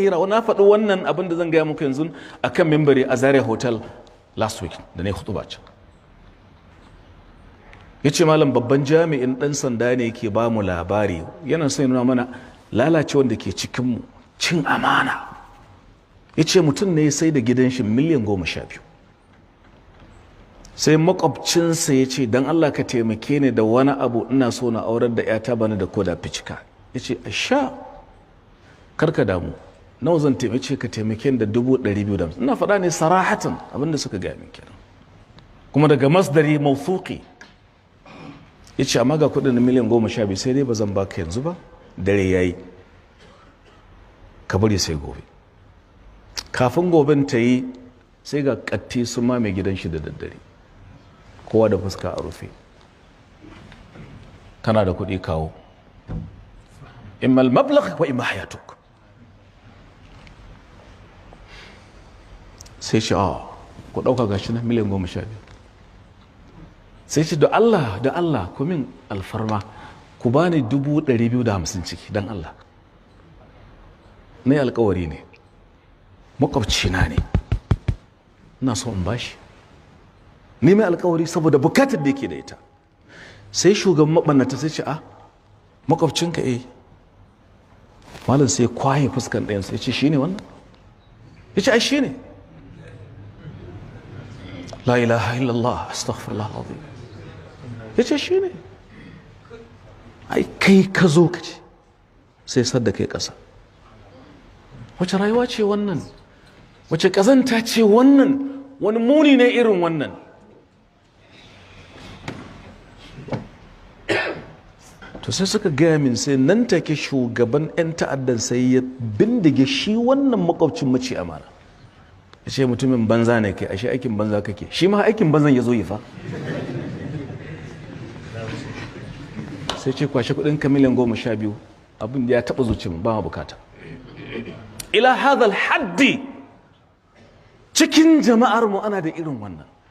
na faɗi wannan abin da zan gaya muku yanzu akan mimbari a Zaria Hotel last week da na yi hutuba can. Ya ce malam babban jami'in ɗan sanda ne ke ba mu labari yana sai nuna mana lalacewar da ke cikinmu, cin amana. Ya ce mutum ne sai da gidan shi miliyan 12. Sai makwabcinsa ya ce don Allah ka taimake ni da wani abu ina so na aurar da 'yata bani da koda ficika. Ya ce asha karka damu nawa zan taimake ka taimake da 250. Ina faɗa ne sarahatan abinda suka gaya min kenan kuma daga masdari mawthuqi. Ya ce amma ga kudin na miliyan 12 sai dai ba zan baka yanzu ba, dare yayi ka bari sai gobe. Kafin goben ta yi sai ga katti sun ma mai gidan shi da daddare, kowa da fuska a rufe. Kana da kuɗi kawo, imma al-mablagh wa imma hayatuk. Sai ce ku ɗauka gashi na miliyan 12. Sai ce da Allah ku min alfarma ku bani 250 ciki don Allah. Na yi alkawari ne, makwabcina ne, ina so in bashi. Ni mai alkawari saboda bukatar da yake da ita. Sai shugaban mabannata sai ce makwabcinka malam sai kwaye fuskan ɗayan sai ce shi ne wannan? Ya ce ai shi ne. La ilaha illallah astaghfirullah alazim. Ya ce shi ne. Ai kai ka zo ka ce sai sadda kai ƙasa. Wace rayuwa ce wannan? Wace ƙazanta ce wannan? Wani muni ne irin wannan? To sai suka gaya min sai nan take shugaban 'yan ta'addan sai ya bindige shi wannan makwabcin mace amana. Ya ce mutumin banza ne kai, ashe aikin banza kake. Shi ma aikin banzan ya zo yi fa. Sai ce kwashe kudin ka miliyan 12 abin da ya taɓa zuciya ba ma bukata. Ila hadal haddi cikin jama'ar mu ana da irin wannan.